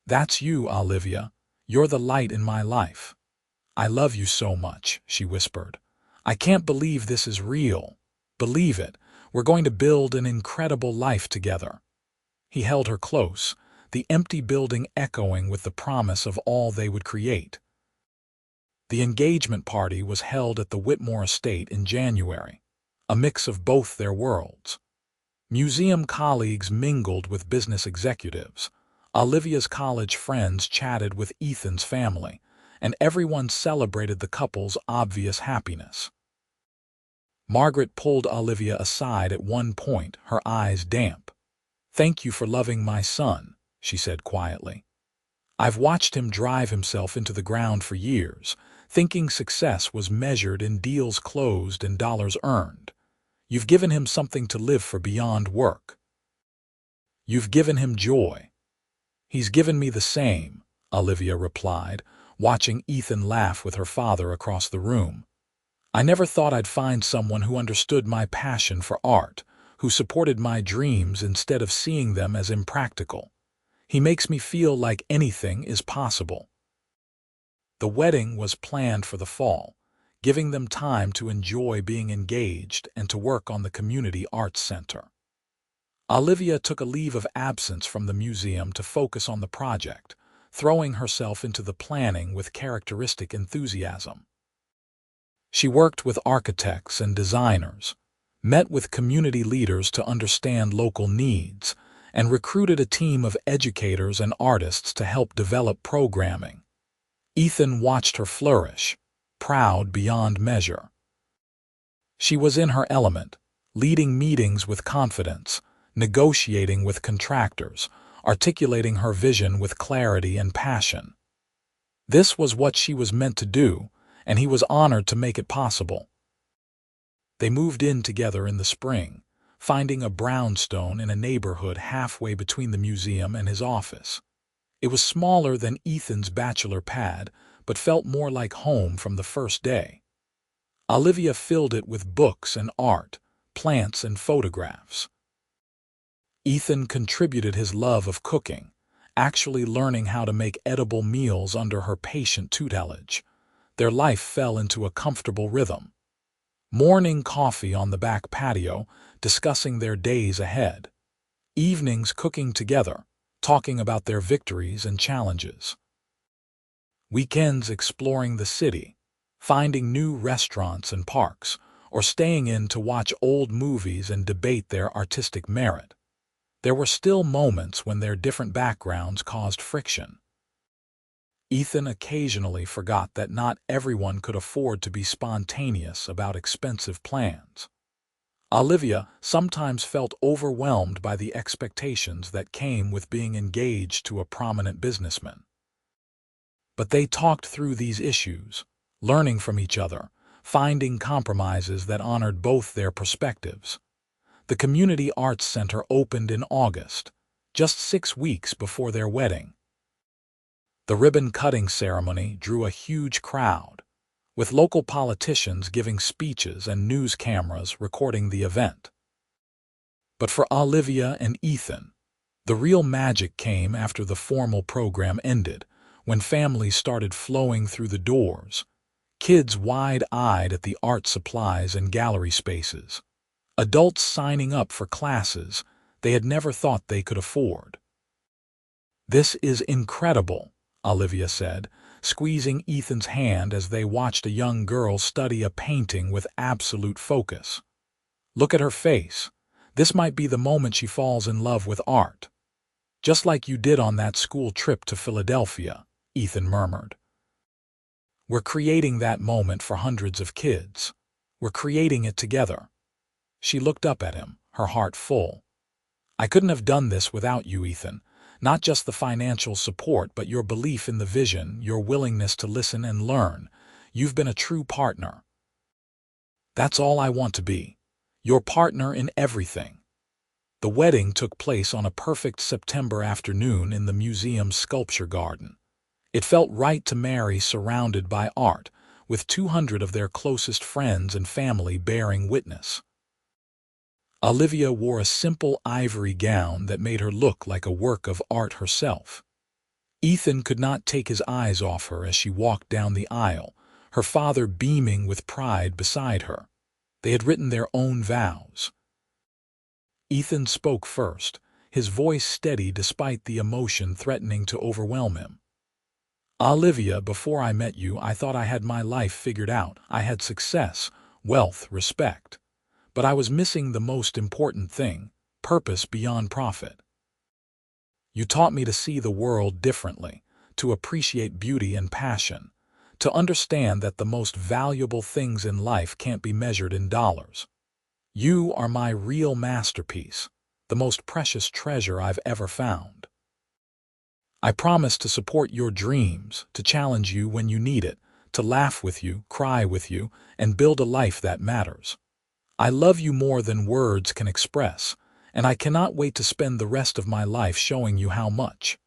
That's you, Olivia. You're the light in my life. I love you so much, she whispered. I can't believe this is real. Believe it. We're going to build an incredible life together. He held her close, the empty building echoing with the promise of all they would create. The engagement party was held at the Whitmore estate in January, a mix of both their worlds. Museum colleagues mingled with business executives. Olivia's college friends chatted with Ethan's family, and everyone celebrated the couple's obvious happiness. Margaret pulled Olivia aside at one point, her eyes damp. "Thank you for loving my son," she said quietly. "I've watched him drive himself into the ground for years, thinking success was measured in deals closed and dollars earned. You've given him something to live for beyond work. You've given him joy." "He's given me the same," Olivia replied, watching Ethan laugh with her father across the room. "I never thought I'd find someone who understood my passion for art, who supported my dreams instead of seeing them as impractical. He makes me feel like anything is possible." The wedding was planned for the fall, giving them time to enjoy being engaged and to work on the community arts center. Olivia took a leave of absence from the museum to focus on the project, throwing herself into the planning with characteristic enthusiasm. She worked with architects and designers, met with community leaders to understand local needs, and recruited a team of educators and artists to help develop programming. Ethan watched her flourish, proud beyond measure. She was in her element, leading meetings with confidence, negotiating with contractors, articulating her vision with clarity and passion. This was what she was meant to do, and he was honored to make it possible. They moved in together in the spring, finding a brownstone in a neighborhood halfway between the museum and his office. It was smaller than Ethan's bachelor pad, but felt more like home from the first day. Olivia filled it with books and art, plants and photographs. Ethan contributed his love of cooking, actually learning how to make edible meals under her patient tutelage. Their life fell into a comfortable rhythm. Morning coffee on the back patio, discussing their days ahead. Evenings cooking together, talking about their victories and challenges. Weekends exploring the city, finding new restaurants and parks, or staying in to watch old movies and debate their artistic merit. There were still moments when their different backgrounds caused friction. Ethan occasionally forgot that not everyone could afford to be spontaneous about expensive plans. Olivia sometimes felt overwhelmed by the expectations that came with being engaged to a prominent businessman. But they talked through these issues, learning from each other, finding compromises that honored both their perspectives. The Community Arts Center opened in August, just 6 weeks before their wedding. The ribbon-cutting ceremony drew a huge crowd, with local politicians giving speeches and news cameras recording the event. But for Olivia and Ethan, the real magic came after the formal program ended, when families started flowing through the doors, kids wide-eyed at the art supplies and gallery spaces, adults signing up for classes they had never thought they could afford. "This is incredible," Olivia said, squeezing Ethan's hand as they watched a young girl study a painting with absolute focus. "Look at her face. This might be the moment she falls in love with art. Just like you did on that school trip to Philadelphia," Ethan murmured. "We're creating that moment for hundreds of kids. We're creating it together." She looked up at him, her heart full. "I couldn't have done this without you, Ethan. Not just the financial support, but your belief in the vision, your willingness to listen and learn. You've been a true partner." "That's all I want to be. Your partner in everything." The wedding took place on a perfect September afternoon in the museum's sculpture garden. It felt right to marry surrounded by art, with 200 of their closest friends and family bearing witness. Olivia wore a simple ivory gown that made her look like a work of art herself. Ethan could not take his eyes off her as she walked down the aisle, her father beaming with pride beside her. They had written their own vows. Ethan spoke first, his voice steady despite the emotion threatening to overwhelm him. "Olivia, before I met you, I thought I had my life figured out. I had success, wealth, respect. But I was missing the most important thing, purpose beyond profit. You taught me to see the world differently, to appreciate beauty and passion, to understand that the most valuable things in life can't be measured in dollars. You are my real masterpiece, the most precious treasure I've ever found. I promise to support your dreams, to challenge you when you need it, to laugh with you, cry with you, and build a life that matters. I love you more than words can express, and I cannot wait to spend the rest of my life showing you how much."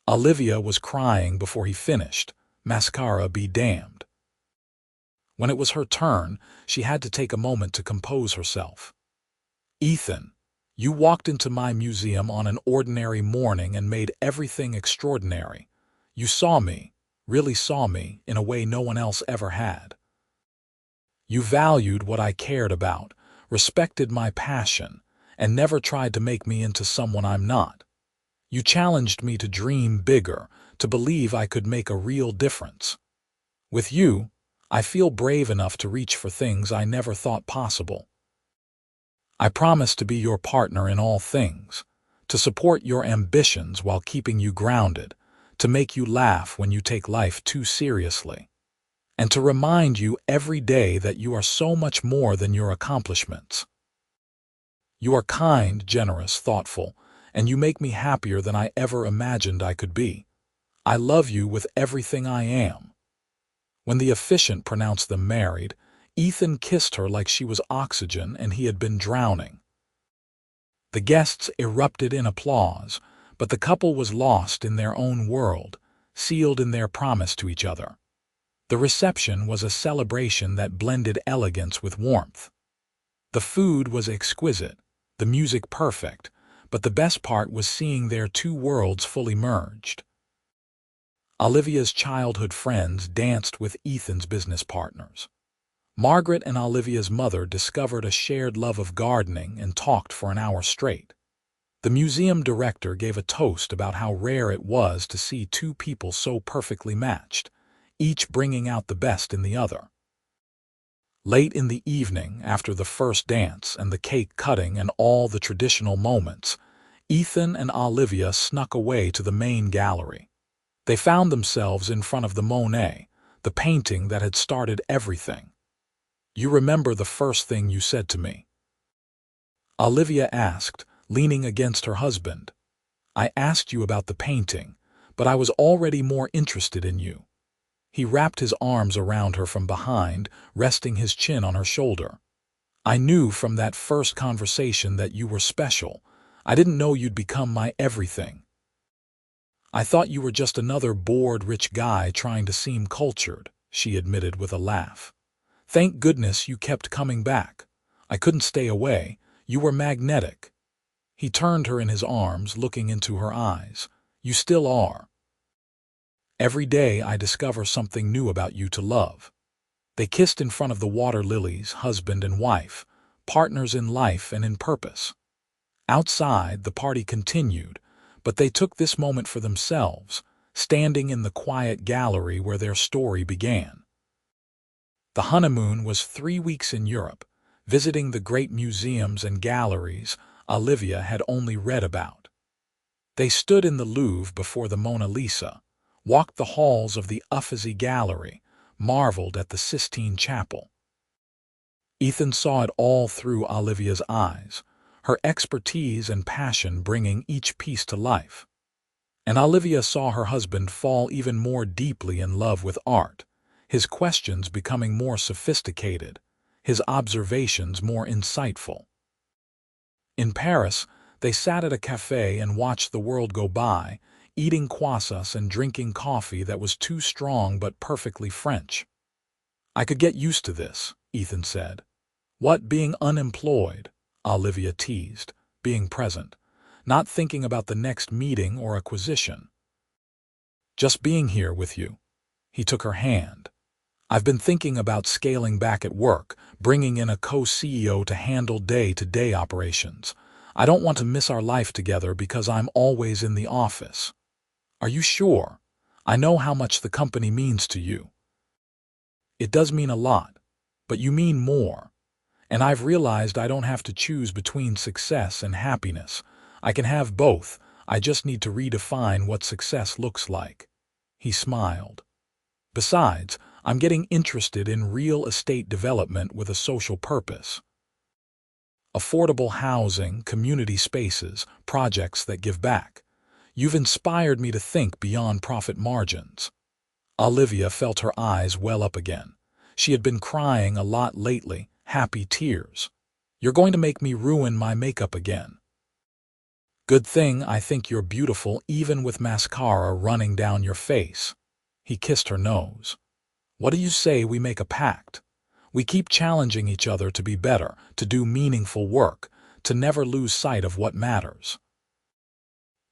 Olivia was crying before he finished, mascara be damned. When it was her turn, she had to take a moment to compose herself. "Ethan, you walked into my museum on an ordinary morning and made everything extraordinary. You saw me, really saw me, in a way no one else ever had. You valued what I cared about, respected my passion, and never tried to make me into someone I'm not. You challenged me to dream bigger, to believe I could make a real difference. With you, I feel brave enough to reach for things I never thought possible. I promise to be your partner in all things, to support your ambitions while keeping you grounded, to make you laugh when you take life too seriously, and to remind you every day that you are so much more than your accomplishments. You are kind, generous, thoughtful, and you make me happier than I ever imagined I could be. I love you with everything I am." When the officiant pronounced them married, Ethan kissed her like she was oxygen and he had been drowning. The guests erupted in applause, but the couple was lost in their own world, sealed in their promise to each other. The reception was a celebration that blended elegance with warmth. The food was exquisite, the music perfect, but the best part was seeing their two worlds fully merged. Olivia's childhood friends danced with Ethan's business partners. Margaret and Olivia's mother discovered a shared love of gardening and talked for an hour straight. The museum director gave a toast about how rare it was to see two people so perfectly matched, each bringing out the best in the other. Late in the evening, after the first dance and the cake cutting and all the traditional moments, Ethan and Olivia snuck away to the main gallery. They found themselves in front of the Monet, the painting that had started everything. "You remember the first thing you said to me?" Olivia asked, leaning against her husband. "I asked you about the painting, but I was already more interested in you." He wrapped his arms around her from behind, resting his chin on her shoulder. "I knew from that first conversation that you were special. I didn't know you'd become my everything. I thought you were just another bored rich guy trying to seem cultured," she admitted with a laugh. "Thank goodness you kept coming back. I couldn't stay away. You were magnetic." He turned her in his arms, looking into her eyes. "You still are. Every day I discover something new about you to love." They kissed in front of the water lilies, husband and wife, partners in life and in purpose. Outside, the party continued, but they took this moment for themselves, standing in the quiet gallery where their story began. The honeymoon was 3 weeks in Europe, visiting the great museums and galleries Olivia had only read about. They stood in the Louvre before the Mona Lisa, walked the halls of the Uffizi Gallery, marveled at the Sistine Chapel. Ethan saw it all through Olivia's eyes, her expertise and passion bringing each piece to life. And Olivia saw her husband fall even more deeply in love with art, his questions becoming more sophisticated, his observations more insightful. In Paris, they sat at a cafe and watched the world go by, eating croissants and drinking coffee that was too strong but perfectly French. "I could get used to this," Ethan said. "What, being unemployed?" Olivia teased, being present, not thinking about the next meeting or acquisition. "Just being here with you." He took her hand. "I've been thinking about scaling back at work, bringing in a co-CEO to handle day-to-day operations. I don't want to miss our life together because I'm always in the office." "Are you sure? I know how much the company means to you." "It does mean a lot, but you mean more. And I've realized I don't have to choose between success and happiness. I can have both. I just need to redefine what success looks like." He smiled. "Besides, I'm getting interested in real estate development with a social purpose. Affordable housing, community spaces, projects that give back. You've inspired me to think beyond profit margins." Olivia felt her eyes well up again. She had been crying a lot lately, happy tears. "You're going to make me ruin my makeup again." "Good thing I think you're beautiful even with mascara running down your face." He kissed her nose. "What do you say we make a pact? We keep challenging each other to be better, to do meaningful work, to never lose sight of what matters."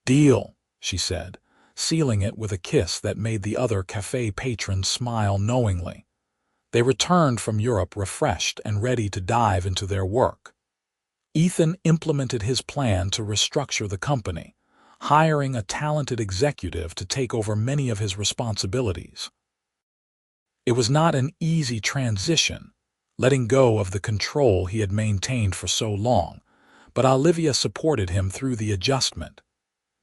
"Deal," she said, sealing it with a kiss that made the other cafe patrons smile knowingly. They returned from Europe refreshed and ready to dive into their work. Ethan implemented his plan to restructure the company, hiring a talented executive to take over many of his responsibilities. It was not an easy transition, letting go of the control he had maintained for so long, but Olivia supported him through the adjustment.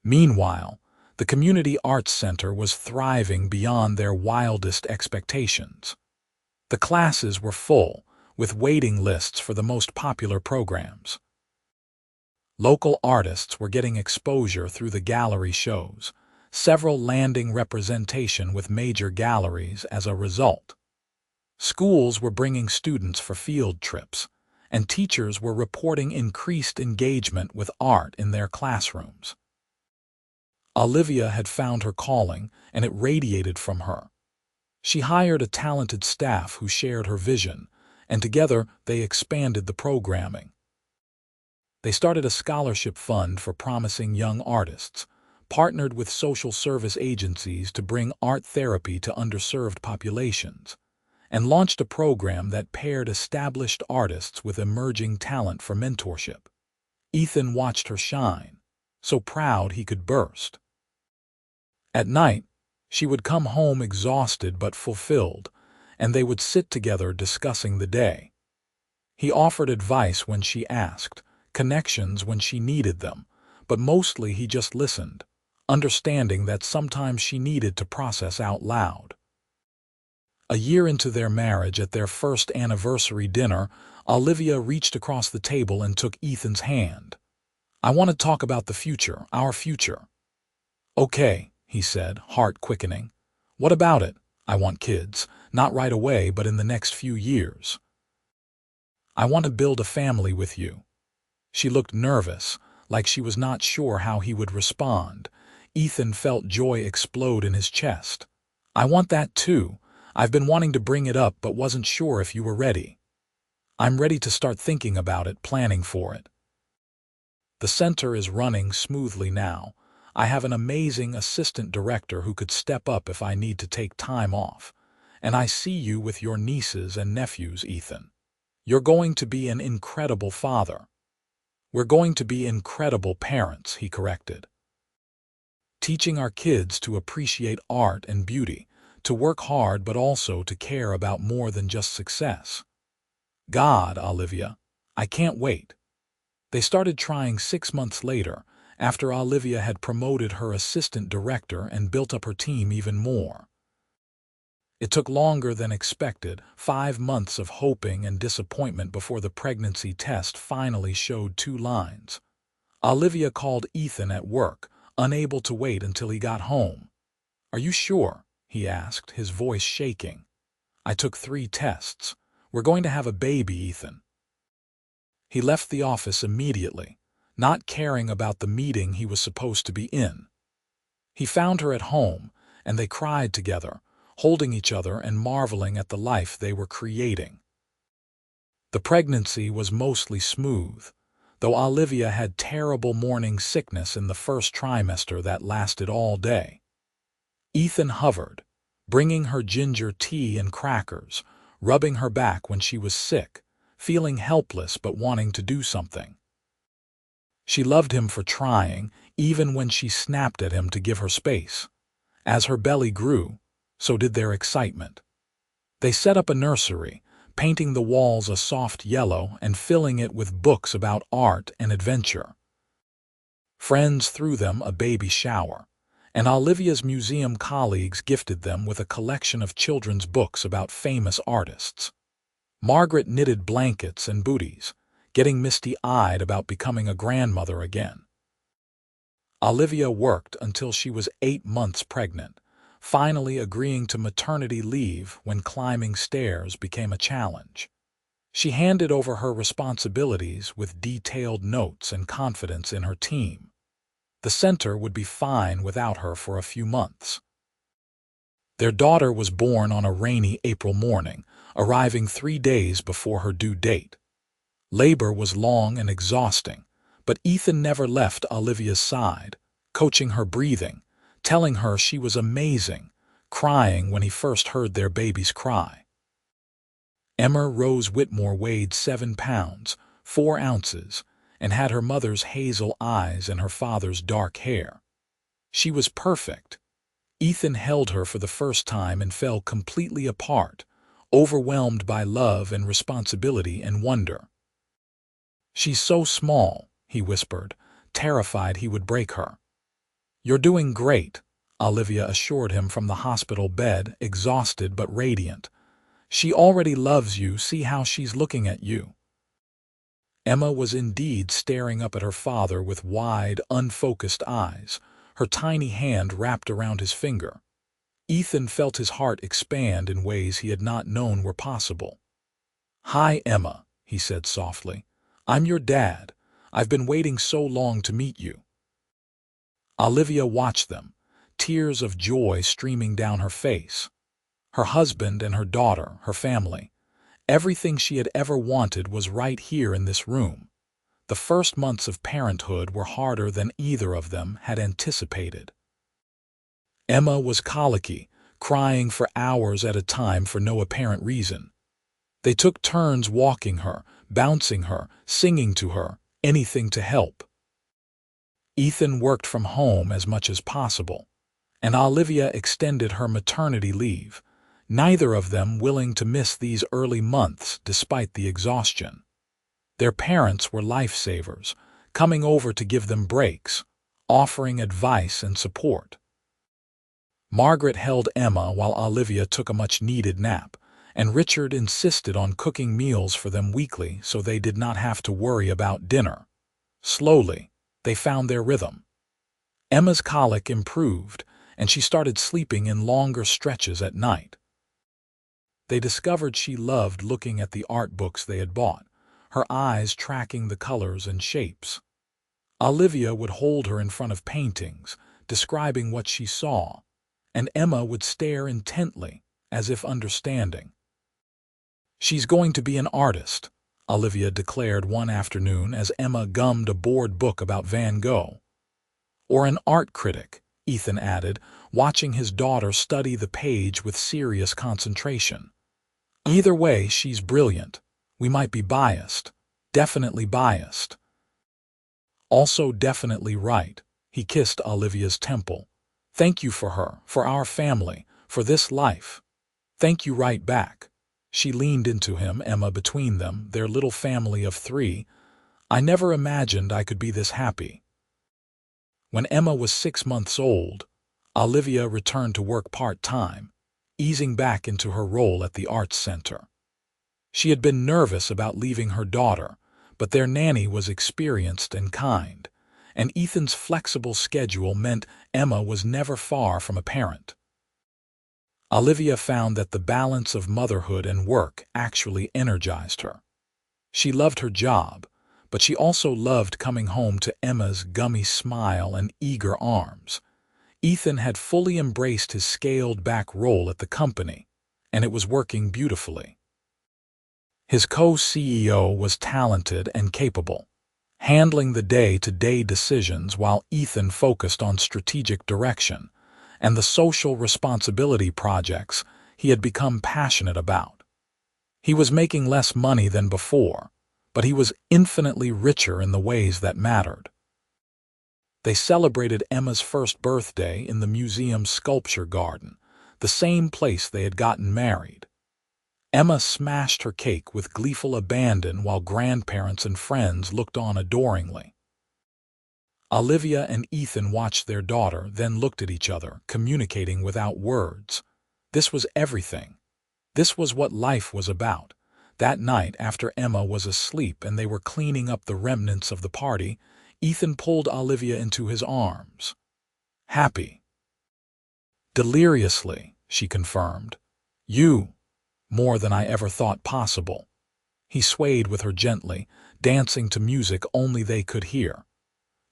Meanwhile, the Community Arts Center was thriving beyond their wildest expectations. The classes were full, with waiting lists for the most popular programs. Local artists were getting exposure through the gallery shows, several landing representation with major galleries as a result. Schools were bringing students for field trips, and teachers were reporting increased engagement with art in their classrooms. Olivia had found her calling, and it radiated from her. She hired a talented staff who shared her vision, and together they expanded the programming. They started a scholarship fund for promising young artists, partnered with social service agencies to bring art therapy to underserved populations, and launched a program that paired established artists with emerging talent for mentorship. Ethan watched her shine, so proud he could burst. At night, she would come home exhausted but fulfilled, and they would sit together discussing the day. He offered advice when she asked, connections when she needed them, but mostly he just listened, understanding that sometimes she needed to process out loud. A year into their marriage, at their first anniversary dinner, Olivia reached across the table and took Ethan's hand. "I want to talk about the future, our future." "Okay," he said, heart quickening. "What about it?" "I want kids, not right away, but in the next few years. I want to build a family with you." She looked nervous, like she was not sure how he would respond. Ethan felt joy explode in his chest. "I want that too. I've been wanting to bring it up but wasn't sure if you were ready. I'm ready to start thinking about it, planning for it. The center is running smoothly now. I have an amazing assistant director who could step up if I need to take time off. And I see you with your nieces and nephews, Ethan. You're going to be an incredible father." "We're going to be incredible parents," he corrected. "Teaching our kids to appreciate art and beauty, to work hard but also to care about more than just success." "God, Olivia, I can't wait." They started trying 6 months later, after Olivia had promoted her assistant director and built up her team even more. It took longer than expected, 5 months of hoping and disappointment before the pregnancy test finally showed 2 lines. Olivia called Ethan at work, unable to wait until he got home. "Are you sure?" he asked, his voice shaking. "I took 3 tests. We're going to have a baby, Ethan." He left the office immediately, not caring about the meeting he was supposed to be in. He found her at home, and they cried together, holding each other and marveling at the life they were creating. The pregnancy was mostly smooth, though Olivia had terrible morning sickness in the first trimester that lasted all day. Ethan hovered, bringing her ginger tea and crackers, rubbing her back when she was sick, feeling helpless but wanting to do something. She loved him for trying, even when she snapped at him to give her space. As her belly grew, so did their excitement. They set up a nursery, painting the walls a soft yellow and filling it with books about art and adventure. Friends threw them a baby shower, and Olivia's museum colleagues gifted them with a collection of children's books about famous artists. Margaret knitted blankets and booties, getting misty-eyed about becoming a grandmother again. Olivia worked until she was 8 months pregnant, finally agreeing to maternity leave when climbing stairs became a challenge. She handed over her responsibilities with detailed notes and confidence in her team. The center would be fine without her for a few months. Their daughter was born on a rainy April morning, arriving 3 days before her due date. Labor was long and exhausting, but Ethan never left Olivia's side, coaching her breathing, telling her she was amazing, crying when he first heard their baby's cry. Emma Rose Whitmore weighed 7 pounds, 4 ounces, and had her mother's hazel eyes and her father's dark hair. She was perfect. Ethan held her for the first time and fell completely apart, overwhelmed by love and responsibility and wonder. "She's so small," he whispered, terrified he would break her. "You're doing great," Olivia assured him from the hospital bed, exhausted but radiant. "She already loves you, see how she's looking at you." Emma was indeed staring up at her father with wide, unfocused eyes, her tiny hand wrapped around his finger. Ethan felt his heart expand in ways he had not known were possible. "Hi, Emma," he said softly. "I'm your dad. I've been waiting so long to meet you." Olivia watched them, tears of joy streaming down her face. Her husband and her daughter, her family. Everything she had ever wanted was right here in this room. The first months of parenthood were harder than either of them had anticipated. Emma was colicky, crying for hours at a time for no apparent reason. They took turns walking her, bouncing her, singing to her, anything to help. Ethan worked from home as much as possible, and Olivia extended her maternity leave, neither of them willing to miss these early months despite the exhaustion. Their parents were lifesavers, coming over to give them breaks, offering advice and support. Margaret held Emma while Olivia took a much-needed nap, and Richard insisted on cooking meals for them weekly so they did not have to worry about dinner. Slowly, they found their rhythm. Emma's colic improved, and she started sleeping in longer stretches at night. They discovered she loved looking at the art books they had bought, her eyes tracking the colors and shapes. Olivia would hold her in front of paintings, describing what she saw, and Emma would stare intently, as if understanding. "She's going to be an artist," Olivia declared one afternoon as Emma gummed a bored book about Van Gogh. "Or an art critic," Ethan added, watching his daughter study the page with serious concentration. "Either way, she's brilliant. We might be biased. Definitely biased." "Also definitely right." He kissed Olivia's temple. "Thank you for her, for our family, for this life." "Thank you right back." She leaned into him, Emma between them, their little family of 3. "I never imagined I could be this happy." When Emma was 6 months old, Olivia returned to work part-time, easing back into her role at the arts center. She had been nervous about leaving her daughter, but their nanny was experienced and kind, and Ethan's flexible schedule meant Emma was never far from a parent. Olivia found that the balance of motherhood and work actually energized her. She loved her job, but she also loved coming home to Emma's gummy smile and eager arms. Ethan had fully embraced his scaled-back role at the company, and it was working beautifully. His co-CEO was talented and capable, handling the day-to-day decisions while Ethan focused on strategic direction and the social responsibility projects he had become passionate about. He was making less money than before, but he was infinitely richer in the ways that mattered. They celebrated Emma's first birthday in the museum's sculpture garden, the same place they had gotten married. Emma smashed her cake with gleeful abandon while grandparents and friends looked on adoringly. Olivia and Ethan watched their daughter, then looked at each other, communicating without words. This was everything. This was what life was about. That night, after Emma was asleep and they were cleaning up the remnants of the party, Ethan pulled Olivia into his arms. "Happy." "Deliriously," she confirmed. "You, more than I ever thought possible." He swayed with her gently, dancing to music only they could hear.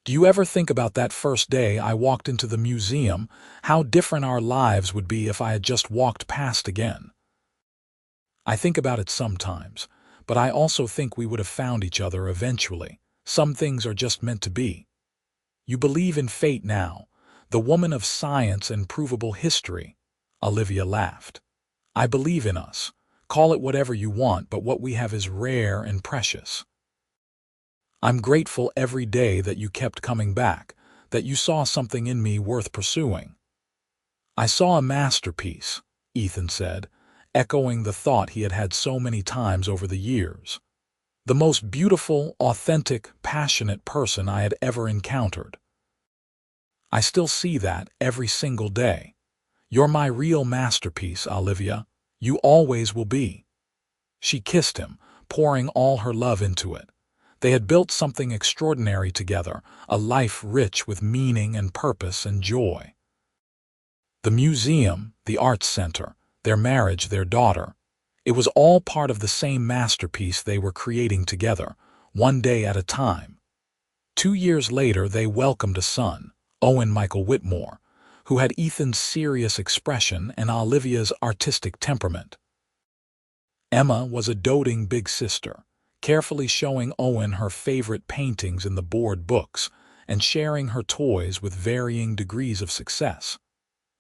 "Do you ever think about that first day I walked into the museum, how different our lives would be if I had just walked past again?" "I think about it sometimes, but I also think we would have found each other eventually. Some things are just meant to be." "You believe in fate now, the woman of science and provable history," Olivia laughed. "I believe in us. Call it whatever you want, but what we have is rare and precious. I'm grateful every day that you kept coming back, that you saw something in me worth pursuing." "I saw a masterpiece," Ethan said, echoing the thought he had had so many times over the years. "The most beautiful, authentic, passionate person I had ever encountered. I still see that every single day. You're my real masterpiece, Olivia. You always will be." She kissed him, pouring all her love into it. They had built something extraordinary together, a life rich with meaning and purpose and joy. The museum, the arts center, their marriage, their daughter, it was all part of the same masterpiece they were creating together, one day at a time. 2 years later, they welcomed a son, Owen Michael Whitmore, who had Ethan's serious expression and Olivia's artistic temperament. Emma was a doting big sister, carefully showing Owen her favorite paintings in the board books and sharing her toys with varying degrees of success.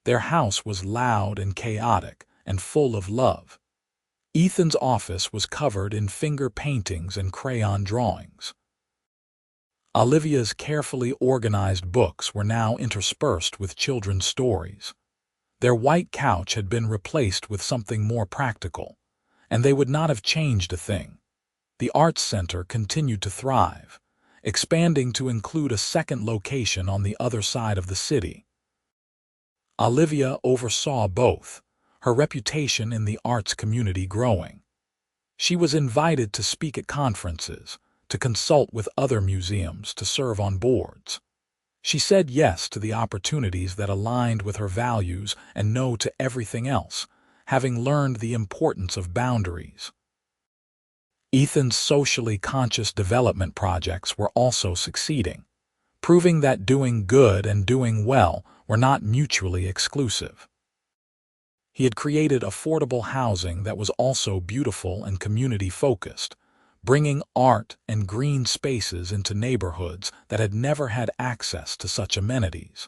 Their house was loud and chaotic and full of love. Ethan's office was covered in finger paintings and crayon drawings. Olivia's carefully organized books were now interspersed with children's stories. Their white couch had been replaced with something more practical, and they would not have changed a thing. The arts center continued to thrive, expanding to include a second location on the other side of the city. Olivia oversaw both, her reputation in the arts community growing. She was invited to speak at conferences, to consult with other museums, to serve on boards. She said yes to the opportunities that aligned with her values and no to everything else, having learned the importance of boundaries. Ethan's socially conscious development projects were also succeeding, proving that doing good and doing well were not mutually exclusive. He had created affordable housing that was also beautiful and community-focused, bringing art and green spaces into neighborhoods that had never had access to such amenities.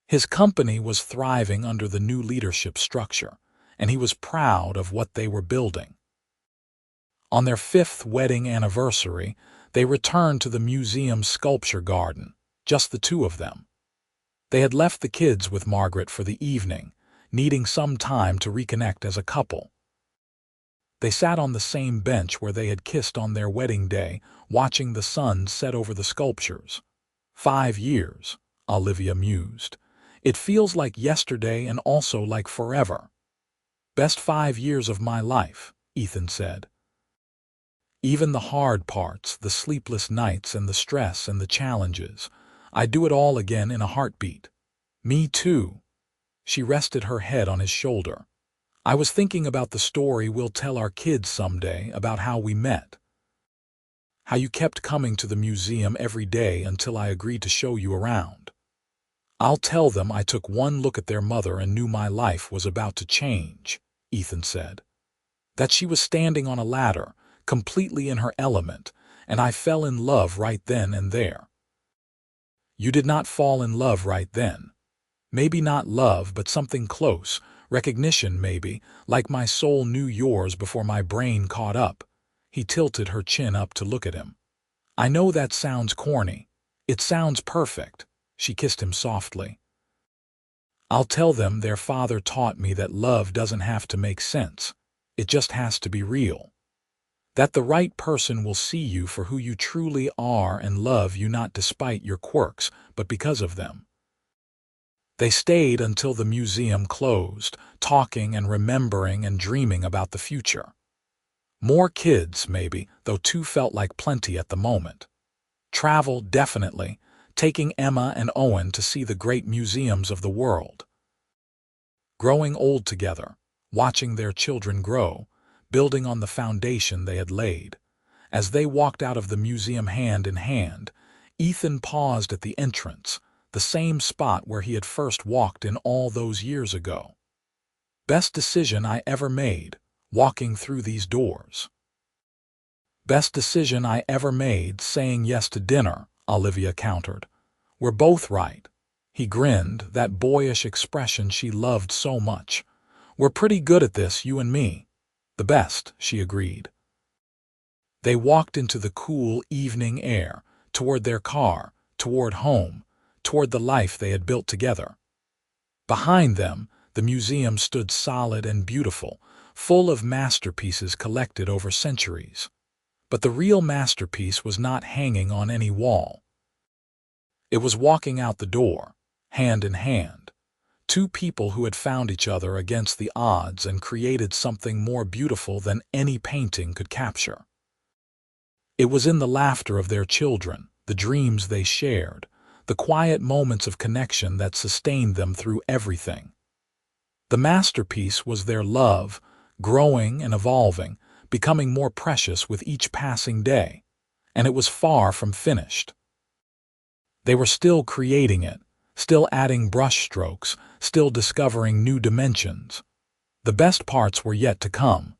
His company was thriving under the new leadership structure, and he was proud of what they were building. On their 5th wedding anniversary, they returned to the museum's sculpture garden, just the two of them. They had left the kids with Margaret for the evening, needing some time to reconnect as a couple. They sat on the same bench where they had kissed on their wedding day, watching the sun set over the sculptures. 5 years, Olivia mused. It feels like yesterday and also like forever. Best 5 years of my life, Ethan said. Even the hard parts, the sleepless nights and the stress and the challenges, I'd do it all again in a heartbeat. Me too. She rested her head on his shoulder. I was thinking about the story we'll tell our kids someday about how we met. How you kept coming to the museum every day until I agreed to show you around. I'll tell them I took one look at their mother and knew my life was about to change, Ethan said. That she was standing on a ladder, completely in her element, and I fell in love right then and there. You did not fall in love right then. Maybe not love, but something close, recognition maybe, like my soul knew yours before my brain caught up. He tilted her chin up to look at him. I know that sounds corny. It sounds perfect. She kissed him softly. I'll tell them their father taught me that love doesn't have to make sense. It just has to be real. That the right person will see you for who you truly are and love you not despite your quirks, but because of them. They stayed until the museum closed, talking and remembering and dreaming about the future. More kids, maybe, though 2 felt like plenty at the moment. Travel, definitely, taking Emma and Owen to see the great museums of the world. Growing old together, watching their children grow, building on the foundation they had laid. As they walked out of the museum hand in hand, Ethan paused at the entrance, the same spot where he had first walked in all those years ago. Best decision I ever made, walking through these doors. Best decision I ever made, saying yes to dinner, Olivia countered. We're both right. He grinned, that boyish expression she loved so much. We're pretty good at this, you and me. The best, she agreed. They walked into the cool evening air, toward their car, toward home, toward the life they had built together. Behind them, the museum stood solid and beautiful, full of masterpieces collected over centuries. But the real masterpiece was not hanging on any wall. It was walking out the door, hand in hand. 2 people who had found each other against the odds and created something more beautiful than any painting could capture. It was in the laughter of their children, the dreams they shared, the quiet moments of connection that sustained them through everything. The masterpiece was their love, growing and evolving, becoming more precious with each passing day, and it was far from finished. They were still creating it, still adding brushstrokes, still discovering new dimensions. The best parts were yet to come,